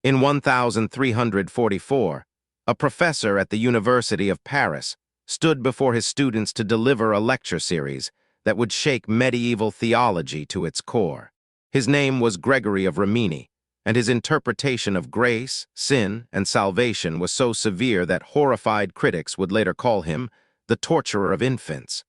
In 1344, a professor at the University of Paris stood before his students to deliver a lecture series that would shake medieval theology to its core. His name was Gregory of Rimini, and his interpretation of grace, sin, and salvation was so severe that horrified critics would later call him the torturer of infants.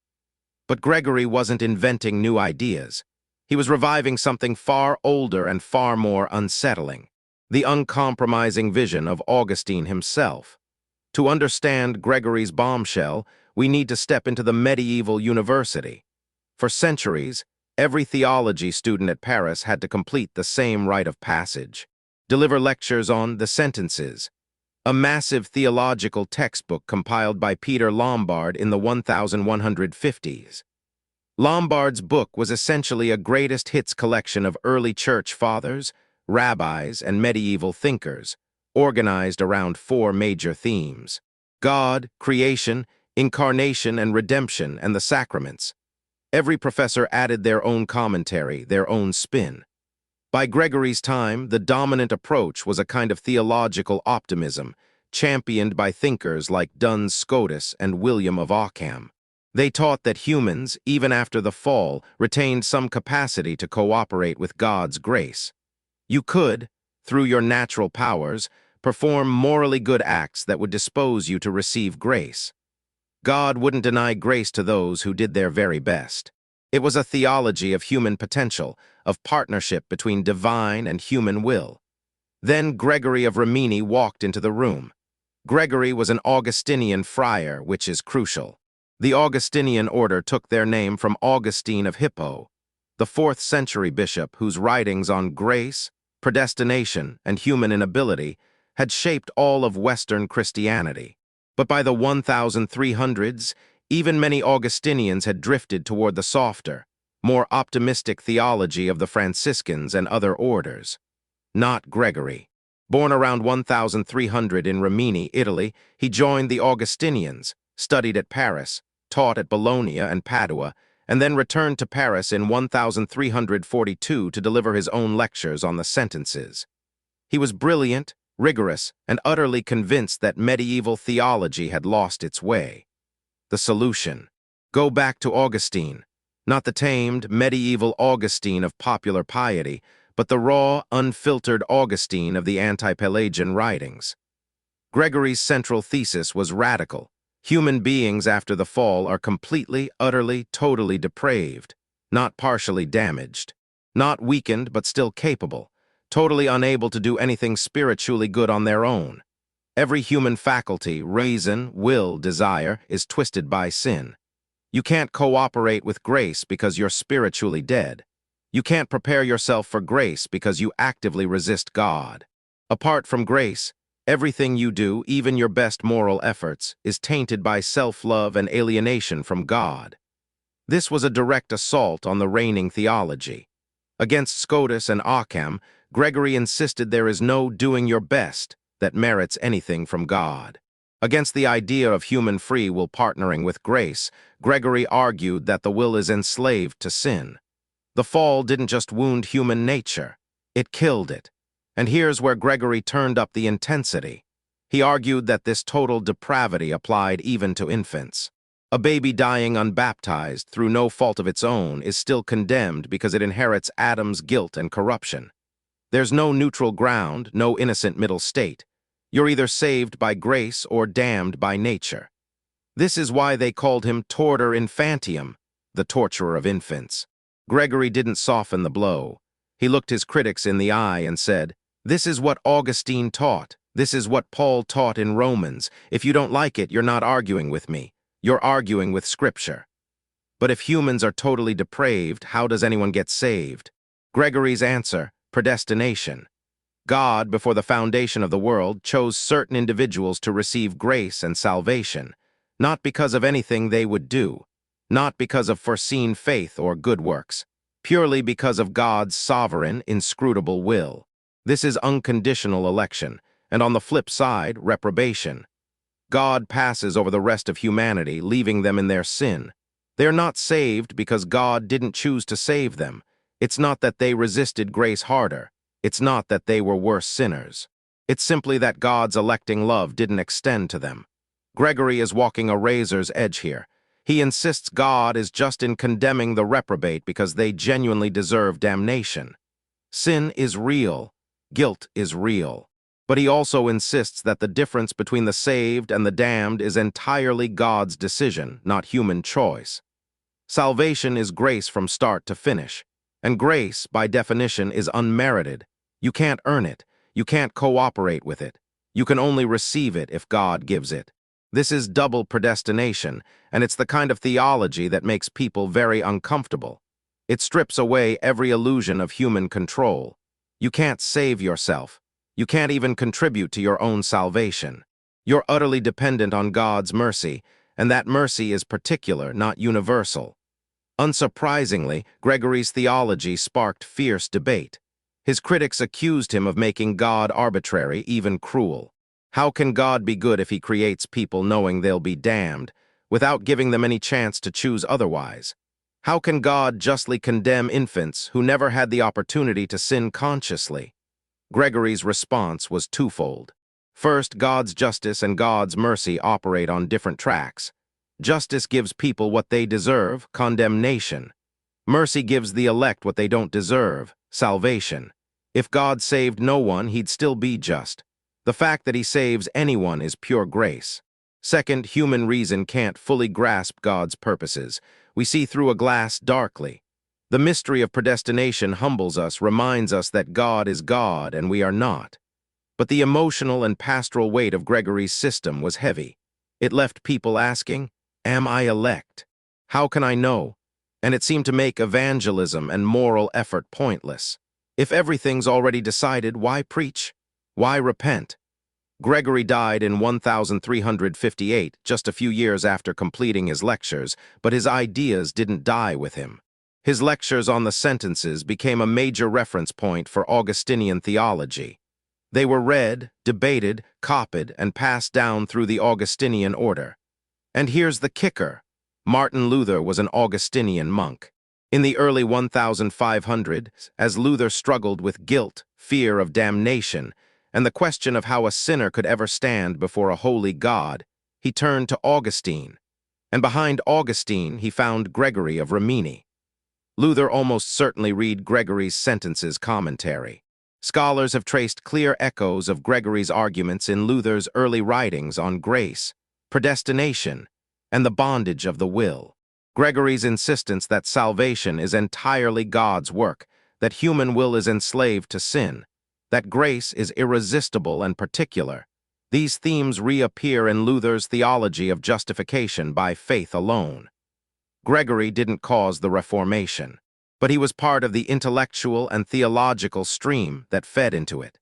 But Gregory wasn't inventing new ideas. He was reviving something far older and far more unsettling, the uncompromising vision of Augustine himself. To understand Gregory's bombshell, we need to step into the medieval university. For centuries, every theology student at Paris had to complete the same rite of passage, deliver lectures on the Sentences, a massive theological textbook compiled by Peter Lombard in the 1150s. Lombard's book was essentially a greatest hits collection of early church fathers, rabbis, and medieval thinkers, organized around four major themes: God, creation, incarnation and redemption, and the sacraments. Every professor added their own commentary, their own spin. By Gregory's time, the dominant approach was a kind of theological optimism, championed by thinkers like Duns Scotus and William of Ockham. They taught that humans, even after the fall, retained some capacity to cooperate with God's grace. You could, through your natural powers, perform morally good acts that would dispose you to receive grace. God wouldn't deny grace to those who did their very best. It was a theology of human potential, of partnership between divine and human will. Then Gregory of Rimini walked into the room. Gregory was an Augustinian friar, which is crucial. The Augustinian order took their name from Augustine of Hippo, the 4th century bishop whose writings on grace, predestination, and human inability had shaped all of Western Christianity. But by the 1300s, even many Augustinians had drifted toward the softer, more optimistic theology of the Franciscans and other orders. Not Gregory. Born around 1300 in Rimini, Italy, he joined the Augustinians, studied at Paris, taught at Bologna and Padua, and then returned to Paris in 1342 to deliver his own lectures on the Sentences. He was brilliant, rigorous, and utterly convinced that medieval theology had lost its way. The solution: go back to Augustine, not the tamed, medieval Augustine of popular piety, but the raw, unfiltered Augustine of the anti-Pelagian writings. Gregory's central thesis was radical. Human beings after the fall are completely, utterly, totally depraved, not partially damaged, not weakened but still capable, totally unable to do anything spiritually good on their own. Every human faculty, reason, will, desire, is twisted by sin. You can't cooperate with grace because you're spiritually dead. You can't prepare yourself for grace because you actively resist God. Apart from grace, everything you do, even your best moral efforts, is tainted by self-love and alienation from God. This was a direct assault on the reigning theology. Against Scotus and Ockham, Gregory insisted there is no doing your best that merits anything from God. Against the idea of human free will partnering with grace, Gregory argued that the will is enslaved to sin. The fall didn't just wound human nature, it killed it. And here's where Gregory turned up the intensity. He argued that this total depravity applied even to infants. A baby dying unbaptized through no fault of its own is still condemned because it inherits Adam's guilt and corruption. There's no neutral ground, no innocent middle state. You're either saved by grace or damned by nature. This is why they called him Tortor Infantium, the torturer of infants. Gregory didn't soften the blow. He looked his critics in the eye and said, "This is what Augustine taught. This is what Paul taught in Romans. If you don't like it, you're not arguing with me. You're arguing with Scripture. But if humans are totally depraved, how does anyone get saved?" Gregory's answer: predestination. God, before the foundation of the world, chose certain individuals to receive grace and salvation, not because of anything they would do, not because of foreseen faith or good works, purely because of God's sovereign, inscrutable will. This is unconditional election, and on the flip side, reprobation. God passes over the rest of humanity, leaving them in their sin. They are not saved because God didn't choose to save them. It's not that they resisted grace harder. It's not that they were worse sinners. It's simply that God's electing love didn't extend to them. Gregory is walking a razor's edge here. He insists God is just in condemning the reprobate because they genuinely deserve damnation. Sin is real. Guilt is real. But he also insists that the difference between the saved and the damned is entirely God's decision, not human choice. Salvation is grace from start to finish. And grace, by definition, is unmerited. You can't earn it. You can't cooperate with it. You can only receive it if God gives it. This is double predestination, and it's the kind of theology that makes people very uncomfortable. It strips away every illusion of human control. You can't save yourself. You can't even contribute to your own salvation. You're utterly dependent on God's mercy, and that mercy is particular, not universal. Unsurprisingly, Gregory's theology sparked fierce debate. His critics accused him of making God arbitrary, even cruel. How can God be good if he creates people knowing they'll be damned, without giving them any chance to choose otherwise? How can God justly condemn infants who never had the opportunity to sin consciously? Gregory's response was twofold. First, God's justice and God's mercy operate on different tracks. Justice gives people what they deserve, condemnation. Mercy gives the elect what they don't deserve, salvation. If God saved no one, he'd still be just. The fact that he saves anyone is pure grace. Second, human reason can't fully grasp God's purposes. We see through a glass darkly. The mystery of predestination humbles us, reminds us that God is God and we are not. But the emotional and pastoral weight of Gregory's system was heavy. It left people asking, "Am I elect? How can I know?" And it seemed to make evangelism and moral effort pointless. If everything's already decided, why preach? Why repent? Gregory died in 1358, just a few years after completing his lectures, but his ideas didn't die with him. His lectures on the sentences became a major reference point for Augustinian theology. They were read, debated, copied, and passed down through the Augustinian order. And here's the kicker. Martin Luther was an Augustinian monk. In the early 1500s, as Luther struggled with guilt, fear of damnation, and the question of how a sinner could ever stand before a holy God, he turned to Augustine. And behind Augustine, he found Gregory of Rimini. Luther almost certainly read Gregory's Sentences commentary. Scholars have traced clear echoes of Gregory's arguments in Luther's early writings on grace, predestination, and the bondage of the will. Gregory's insistence that salvation is entirely God's work, that human will is enslaved to sin, that grace is irresistible and particular. These themes reappear in Luther's theology of justification by faith alone. Gregory didn't cause the Reformation, but he was part of the intellectual and theological stream that fed into it.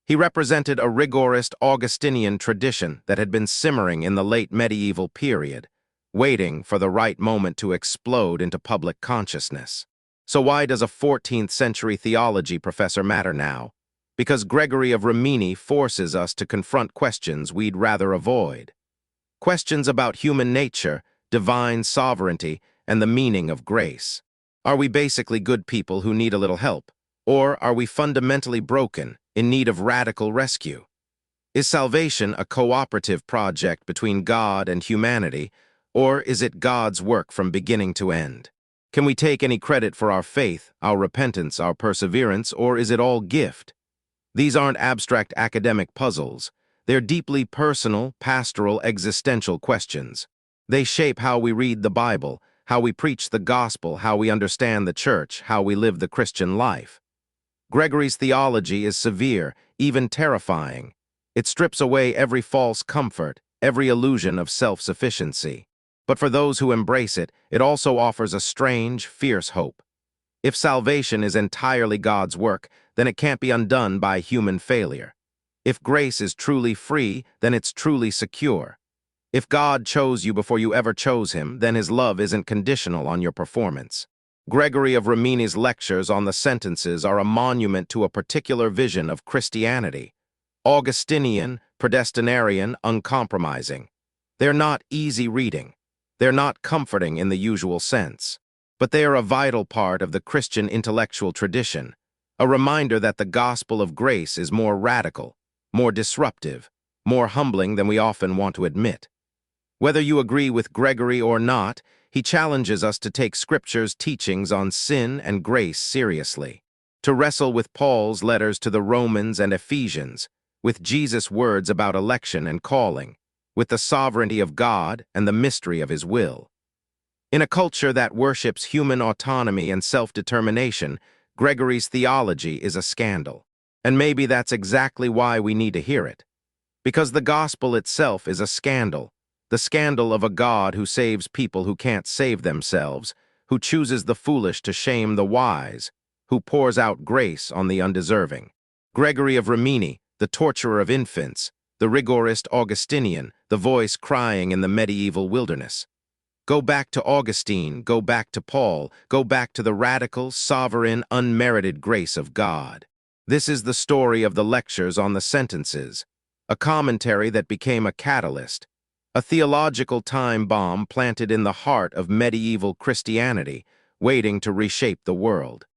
He represented a rigorist Augustinian tradition that had been simmering in the late medieval period, waiting for the right moment to explode into public consciousness. So why does a 14th century theology professor matter now? Because Gregory of Rimini forces us to confront questions we'd rather avoid. Questions about human nature, divine sovereignty, and the meaning of grace. Are we basically good people who need a little help? Or are we fundamentally broken, in need of radical rescue? Is salvation a cooperative project between God and humanity, or is it God's work from beginning to end? Can we take any credit for our faith, our repentance, our perseverance, or is it all gift? These aren't abstract academic puzzles. They're deeply personal, pastoral, existential questions. They shape how we read the Bible, how we preach the gospel, how we understand the church, how we live the Christian life. Gregory's theology is severe, even terrifying. It strips away every false comfort, every illusion of self-sufficiency. But for those who embrace it, it also offers a strange, fierce hope. If salvation is entirely God's work, then it can't be undone by human failure. If grace is truly free, then it's truly secure. If God chose you before you ever chose him, then his love isn't conditional on your performance. Gregory of Rimini's lectures on the sentences are a monument to a particular vision of Christianity. Augustinian, predestinarian, uncompromising. They're not easy reading. They're not comforting in the usual sense. But they are a vital part of the Christian intellectual tradition, a reminder that the gospel of grace is more radical. more disruptive, more humbling than we often want to admit. Whether you agree with Gregory or not, he challenges us to take Scripture's teachings on sin and grace seriously, to wrestle with Paul's letters to the Romans and Ephesians, with Jesus' words about election and calling, with the sovereignty of God and the mystery of his will. In a culture that worships human autonomy and self-determination, Gregory's theology is a scandal. And maybe that's exactly why we need to hear it. Because the gospel itself is a scandal, the scandal of a God who saves people who can't save themselves, who chooses the foolish to shame the wise, who pours out grace on the undeserving. Gregory of Rimini, the torturer of infants, the rigorist Augustinian, the voice crying in the medieval wilderness. Go back to Augustine, go back to Paul, go back to the radical, sovereign, unmerited grace of God. This is the story of the lectures on the sentences, a commentary that became a catalyst, a theological time bomb planted in the heart of medieval Christianity, waiting to reshape the world.